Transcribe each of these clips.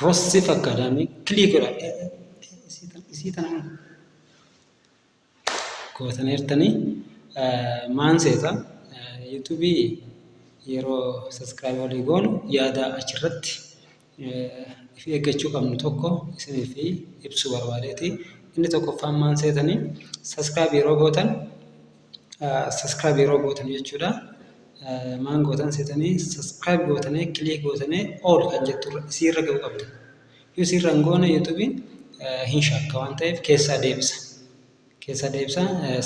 Rossif Academy click godha isii tana gootaneertanii maan seeta YouTube yeroo subscribe walii goonu yaada achirratti if eeggachuu qabnu tokko isiniif ibsu barbaadeeti. Inni tokkoffaan maan seetanii subscribe yeroo gootan jechuudha. Maan gootan seetanii subscribe gootanii click gootanii all kan jettu isiirra ga'uu qabdu. Yoo isiirra hin goone YouTube'n hin shakka waan ta'eef keessaa deebisa.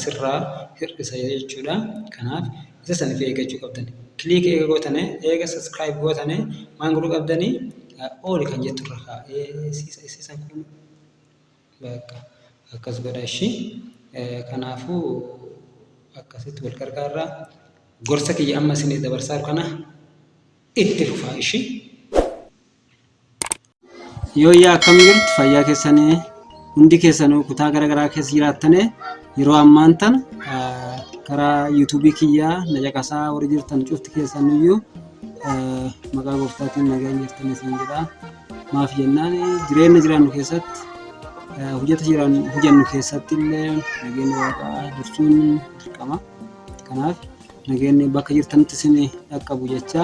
Sirraa hir'isa jechuudha. Kanaaf isa saniif eeggachuu qabdani. Click eega gootanii eega subscribe gootanii maan godhuu qabdanii all kan jettu irra kaa'isiisan kun bakka akkas godha ishii. Kanaafuu akkasitti wal gargaarraa gorsa kiyya amma isinii dabarsaa jiru kana itti fufaa ishii. Yoo yaa akkam jirtu fayyaa keessanii hundi keessanuu kutaa garaagaraa keessa jiraattanii yeroo ammaan tan karaa YouTube kiyyaa na caqasaa warri jirtan cufti keessaniyyuu maqaa gooftaatiin nagaan jirtan isin jedha. Maaf jennaan jireenya jiraannu keessatti hojjennu keessatti illee nageenya waaqaa dursuun dirqama. Kanaaf nageenya bakka jirtanitti isin dhaqqabu jecha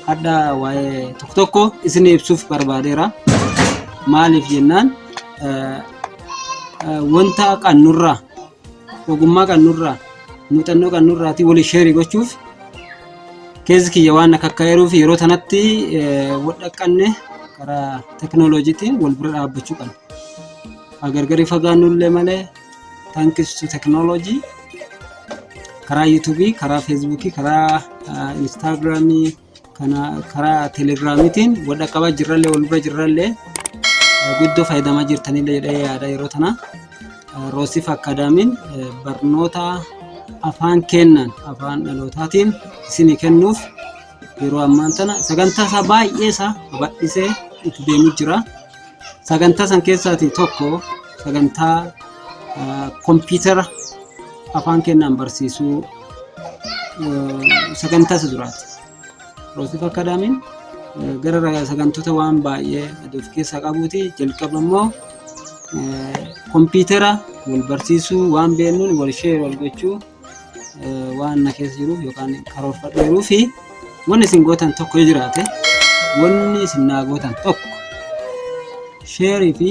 hadda waa'ee tokko isin ibsuuf barbaadeera. Maaliif jennaan wanta qannurraa ogummaa qannurraa muuxannoo qannurraati wali sheerii gochuuf keessi kiyya waan akka heeruuf yeroo tanatti wal dhaqqanne karaa teknooloojiitiin wal bira dhaabbachuu qabna. Agargari fagaannullee malee tankistu teknooloojii karaa YouTube, karaa Facebook, karaa Instagram, karaa Telegramiitiin wal dhaqqabaa jirrallee wal bira jirrallee guddoo fayyadamaa jirtanillee jedhee yaada yeroo tana. Rossif Academy'n barnoota afaan kennan afaan dhalootaatiin isinii kennuuf yeroo ammaan tana sagantaa isaa baay'ee isaa babal'isee itti deemuu jira. Sagantaa san keessaatii tokko sagantaa kompiitara afaan kennan barsiisuu sagantaa isa duraati. Rossif Academy'n gara sagantoota waan baay'ee of keessaa qabuuti. Jalqaba immoo kompiitara wal barsiisuu waan beeknuun wal share wal gochuu waan na keessa jiruuf yookaan karoorfadheeruu fi wanni isin gootan tokko yoo jiraate wanni isin naa gootan tokko share fi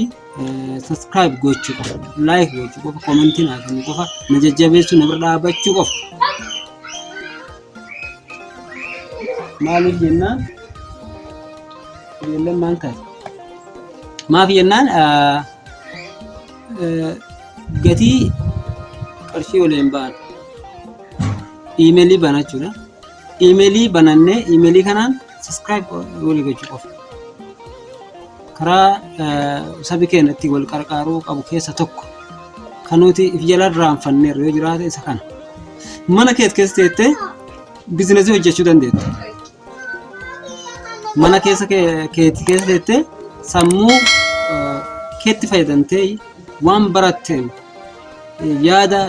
subscribe gochuu qofa, like gochuu qofa, comment naa kennuu qofa, na jajjabeessuu na bira dhaabbachuu qofa. Maaliif jennaan yeellan maan kaase maaf jennaan gatii qarshii waliin ba'an emailii banachuudha. Emailii banannee emailii kanaan subscribe walii gochuu qofa. Karaa sabi keenyatti wal qarqaaruu qabu keessa tokko kan nuti if jala raanfanneerra yoo jiraate isa kana. Mana keessa teettee biizinasii hojjechuu dandeetta. Mana keessa teettee sammuu keetti fayyadamtee waan baratteen yaada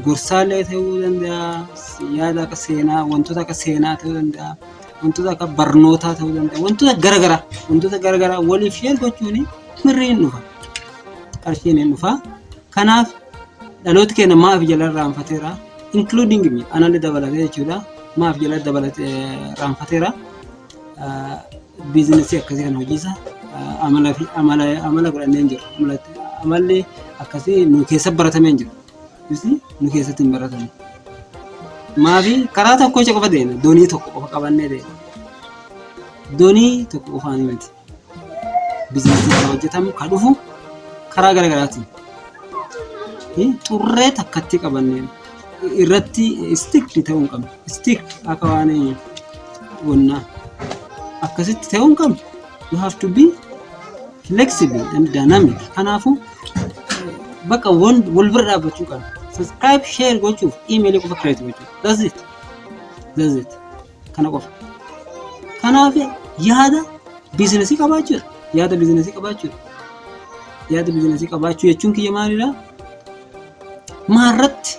gorsaalee ta'uu danda'a, yaada akka seenaa, wantoota akka seenaa ta'uu danda'a, wantoota akka barnootaa ta'uu danda'a, wantoota garaagaraa waliif share gochuun mirri hin dhufa. Qarshiin hin dhufa. Kanaaf dhaloota keenya maaf jala raanfateera, including me analii dabalatee jechuudha. Maaf jala raanfateera. Biizinasii akkasii kan hojiisa amala godhannee hin jiru. Amalli akkasii nu keessa baratamee hin jiru. Nu keessatti hin baratamu. Maafi karaa tokko qofa deena, doonii tokko qofa qabannee deena. Doonii tokko qofaan miti. Biizinasii kan hojjetamu kan dhufu karaa garaagaraatiin. Xurree takkatti qabannee irratti strict ta'uu hin qabnu. Strict akka waan wannaa akkasitti ta'uu hin qabnu. You have to be flexible and dynamic. Kanaafu bakka wal bira dhaabbachuu qabna. Subscribe, share gochuuf emailii qofa create gochuuf. That's it. Kana qofa. Kanaaf yaada biizinasii qabaachuudha. Yaada biizinasii qabaachuu jechuun kiyya maalidha? Maarratti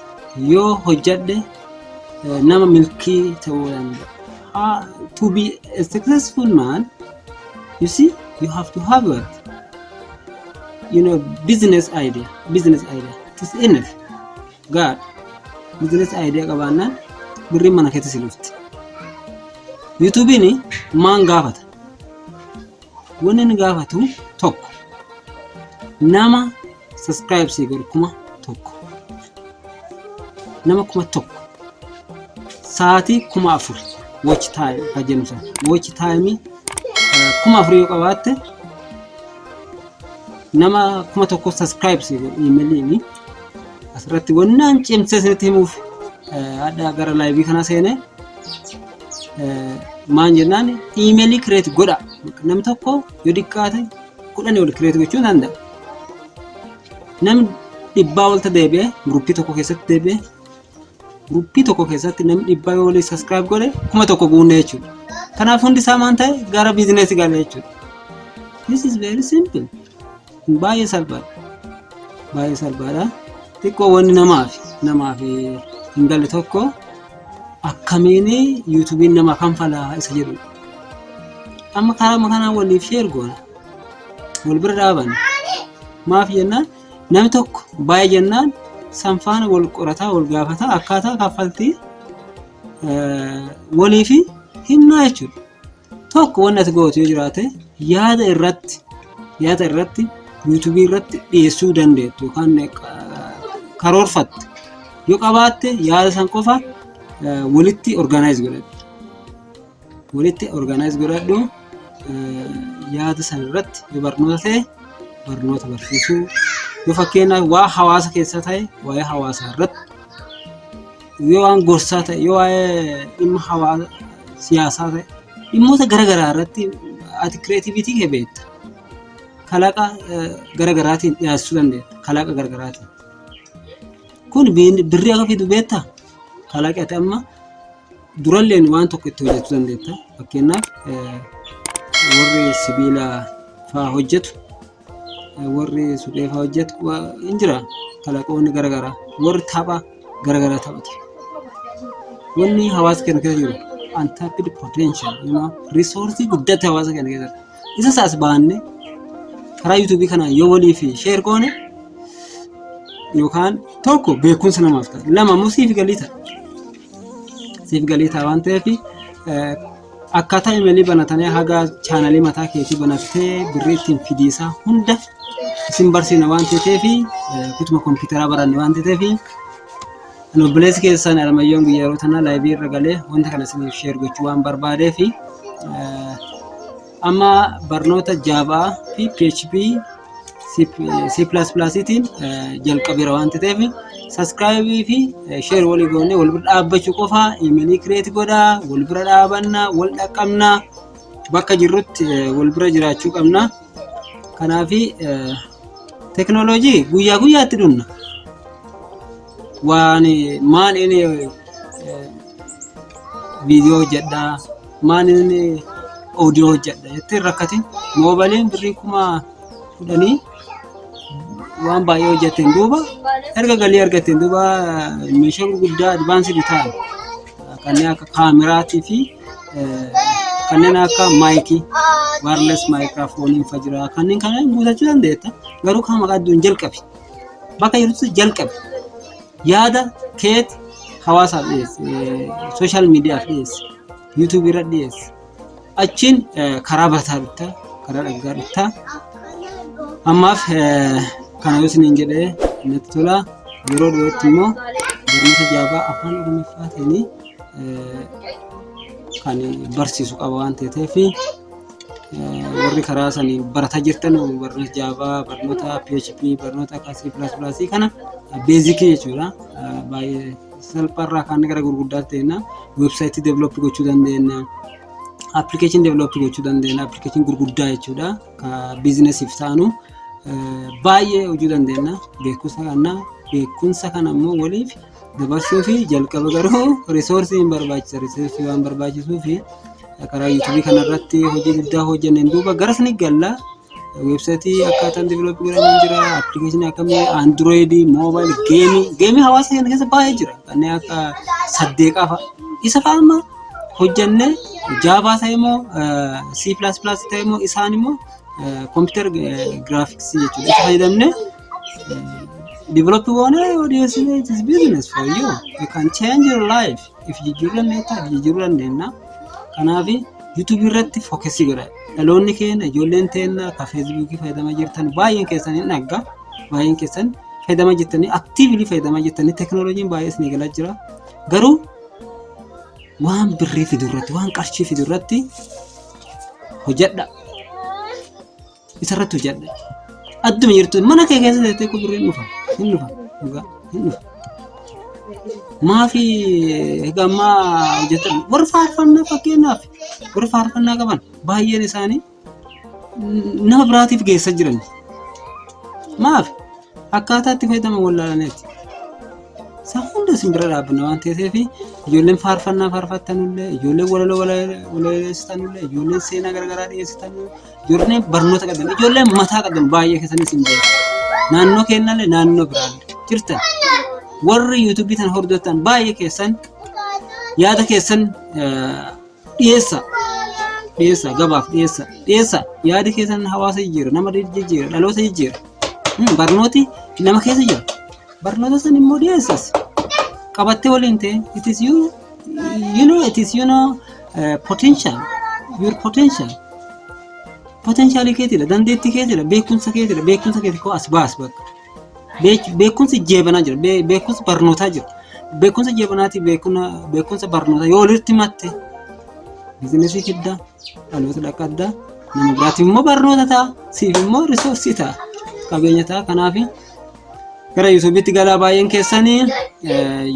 yoo hojjadhe nama milkii ta'uu danda'a. To be a successful man You see, you have to have what? Business idea. It is enough. God, business idea qabaannaan birriin mana keessa si dhufti. YouTube'n maan gaafata? Wanni inni gaafatu tokko nama subscribe si godhu kuma tokko. Nama kuma tokko. Sa'aatii 4,000 watch time ka jennu sana. Watch time 4,000 yoo qabaatte nama kuma tokko subscribe si godhu emailiin asirratti wannaan cimsee isinitti himuuf adda gara live kana seenee maan jennaan emailii create godha. Namni tokko yoo diqqaate 10 ol create gochuu danda'a. Namni 100 olta deebi'ee gruppii tokko keessatti deebi'ee gruppii tokko keessatti namni 100 yoo waliin subscribe godhe 1,000 guunne jechuudha. Kanaaf hundi isaa maan ta'e gara business gala jechuudha. This is very simple. Baay'ee salphaadha. Xiqqoo wanni namaaf hin galle tokko akkamiin YouTube'n nama kanfalaa isa jedhu. Amma karaa kanaan waliif share goona. Wal bira dhaaban. Maaf jennaan namni tokko baay'ee jennaan sanfaana wal qorataa wal gaafataa akkaataa kaffaltii waliif himnaa jechuudha. Tokko wanni ati gootu yoo jiraate yaada irratti YouTube irratti dhiyeessuu dandeettu yookaan karoorfattu yoo qabaatte yaada san qofa walitti organize godhadhu. Yaada san irratti yoo barnoota ta'e barnoota barsiisuu yoo fakkeenyaaf waa hawaasa keessa ta'e waa'ee hawaasaa irratti yoo waan gorsaa ta'e yoo waa'ee dhimma hawaasa siyaasaa ta'e dhimmoota garaagaraa irratti ati creativity kee beekta. Kalaqa garaagaraatiin dhiyaachuu dandeetta. Kalaqa garaagaraatiin. Kun birrii akka fidu beektaa? Kalaqi ati amma duralleen waan tokko itti hojjechuu dandeetta. Fakkeenyaaf warri sibiila fa'aa hojjetu, warri suphee fa'aa hojjetu hin jira. Kalaqoonni garaagaraa, warri tapha garaagaraa taphatu. Wanni hawaasa keenya keessa jiru untapped potential, resource guddate hawaasa keenya keessatti. Isa isaas baannee karaa YouTube kanaan yoo waliif share goone yookaan tokko beekumsa namaaf ta'a. Lama immoo siif galii ta'a waan ta'eef akkaataa emailii banatanii haga chaanalii mataa keetii banattee birrii ittiin fidiisaa hunda isin barsiina waan ta'eef kutuma kompiitaraa baranne waan ta'eef obboleessi keessan Alamayyoon guyyaa yeroo tanaa laayivii irra galee wanta kana isiniif share gochuu waan barbaadeef amma barnoota Java fi PHP C++tiin jalqabeera waan ta'eef subscribe fi share walii goonee wal bira dhaabbachuu qofa emailii create godhaa wal bira dhaabanna wal dhaqqabna bakka jirrutti wal bira jiraachuu qabna. Kanaaf teknooloojii guyyaa guyyaatti dhumna. Waan maan inni viidiyoo hojjedhaa maan inni audio hojjedha jettee rakkatiin moobailiin birrii 10,000 waan baay'ee hojjetteen duuba erga galii argatteen duuba meeshaa gurguddaa advaansii ta'an kanneen akka kaameraatii fi kanneen akka maayikii wireless microphone fajira kanneen kana guutachuu dandeetta. Garuu kan maqaa adduun jalqabi bakka jirtu jalqabi yaada keet hawaasaaf dhiyeessi social media dhiyeessi YouTube irra dhiyeessi achiin karaa barataa dhuftaa karaa dhaggaa dhuftaa ammaaf kana yoo isiniin jedhee natti tola. Yeroo dhiyootti immoo barnoota Java afaan Oromoffaatiin kan barsiisu qaba waan ta'eef warri karaa sanii barataa jirtan barnoota Java, barnoota PHP, barnoota C++ kana basic jechuudha. Baay'ee salphaarraa kan gara gurguddaatti ta'enna website develop gochuu dandeenya. Application develop gochuu dandeenya. Application gurguddaa jechuudha. Ka businessiif ta'anu baay'ee hojii dandeenya. Beekumsa kana immoo waliif dabarsuu fi jalqaba garuu resource hin barbaachisa. Resource waan barbaachisuu fi karaa YouTube kana irratti hojii guddaa hojjanneen duuba gara sanii galla website akkaataan develop godhamu jira. Application akkamii Android, mobile, game hawaasa keenya keessa baay'ee jira. Kanneen akka saddeeqaa fa'a. Isa fa'a amma hojjenne Java ta'emoo C++ ta'emoo isaan immoo computer graphics jechuudha. Itti fayyadamne develop one audience it is business for you. You can change your life if you jijjiirranneetta. Kanaaf YouTube irratti focus godha. Dhaloonni keenya ijoolleen teenya ka Facebook fayyadamaa jirtan baay'een keessan hin dhagga. Baay'een keessan fayyadamaa jirtanii actively fayyadamaa jirtanii teknooloojiin baay'ee isin eegalaa jira. Garuu waan birrii fidurratti waan qarshii fidurratti hojjedha. Isarratti hojjedha. Adduma jirtu mana kee keessa teessee ko birriin dhufa. Hin dhufa. Maafi gamma hojjetan warra faarfannaa fakkeenyaaf warra faarfannaa qaban baay'een isaanii nama biraatiif geessaa jiran. Maafi akkaataa itti fayyadaman wallaalaniiti. Hunda isin bira dhaabbanna waan ta'eef ijoolleen faarfannaa faarfattanullee ijoolleen walaloo walaleessitanullee ijoolleen seenaa garagaraa dhiyeessitanullee ijoolleen barnoota qaban ijoolleen mataa qaban baay'ee keessanii isin beeku. Naannoo kennallee naannoo biraallee jirtan warri YouTube tan hordoftan baay'ee keessan yaada keessan dhiyeessa gabaaf dhiyeessa yaada keessan hawaasa jijjiira nama jijjiira dhaloota jijjiira barnooti nama keessa jira. Barnoota san immoo dhiyeessas qabattee waliin ta'e it is potential keetidha dandeettii keetidha beekumsa keetii koo as baas bakka beekumsi jeebanaa jira beekumsi barnootaa jira beekumsa jeebanaati beekumsa barnootaa yoo walitti matte bizinesii fidda dhaloota dhaqqadda nama biraatiif immoo barnoota ta'a siif immoo risoorsii ta'a qabeenya ta'a. Kanaaf gara YouTube'itti galaa baay'een keessanii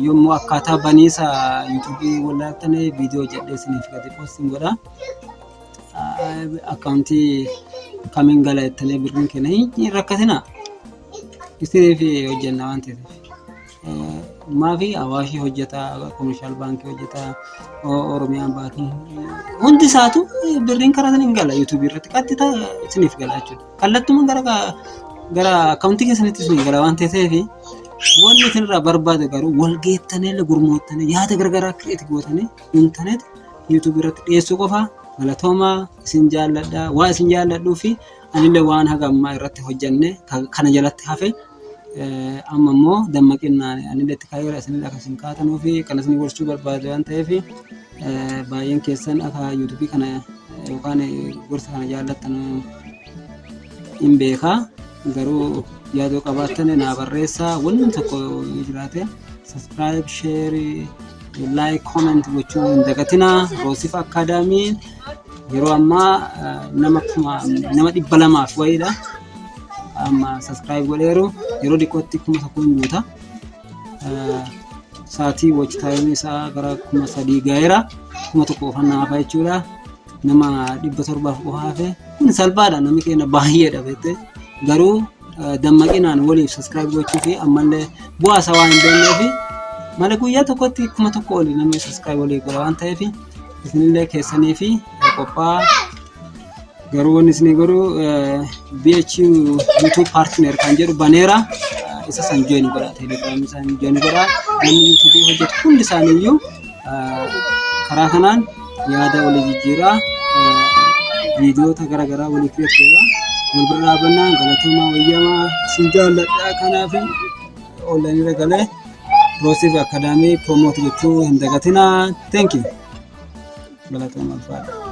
yommuu akkaataa baniisa YouTube'ii wallaattanii viidiyoo jedhee isiniif gadi postiin godha. Akkaawuntii kamiin gala jettanii birriin kenna hin rakkatina. Isiniif hojjenna waan ta'eef. Maafi Awaashii hojjeta, Commercial Baankii hojjeta, Oromiyaan baankii hundi isaatu birriin karaa saniin gala YouTube irratti qaxxita isiniif gala jechuudha. Kallattumaan gara akkaawuntii keessanitti isin gala waan ta'eef wanni isinirraa barbaade garuu wal geettanii gurmoottanii yaada garagaraa kireeti gootanii internet YouTube irratti dhiyeessuu qofa. Galatooma isin jaalladha waa isin jaalladhuu fi anillee waan haga ammaa irratti hojjenne kana jalatti hafe amma immoo dammaqinaan anillee itti kaayera isinillee akka isin kaatanuu fi kan isin gorchuu barbaade waan ta'eef baay'een keessan akka YouTube kana yookaan gorsa kana jaallattan hin beekaa. Garuu yaadoo qabaattan naa barreessaa wanni tokko jiraate subscribe share like comment gochuu hin dagatinaa. Roosif Akaadaamiin yeroo ammaa nama 200 wayiidha amma subscribe godheeru yeroo dhiqootti 1,000 guuta saatii watch time isaa gara 3,000 gaheera 1,000 qofaan naaf jechuudha. Nama 700 qofaaf kun salphaadha namni keenya baay'eedha beekte. Garuu dammaqinaan waliif subscribe gochuu fi ammallee bu'aa isaa waan hin beekneef malee guyyaa tokkotti 1,000 oli namni subscribe waliif godha waan ta'eef isinillee keessanii fi qophii garuu wanni isin godhu BHU YouTube partner kan jedhu baneera isa san join godha Telegram san join godha namni YouTube hojjetu hundi isaaniiyyuu karaa kanaan yaada walii jijjiiraa viidiyoota garagaraa walii kireeffata. Walbirraa bannaan galatooma wayyamaa isin jaalladha. Kanaaf online irra galee Roosif Akaadaamii promote gochuu hin dagatinaa. Thank you. Galatooma alfaadha.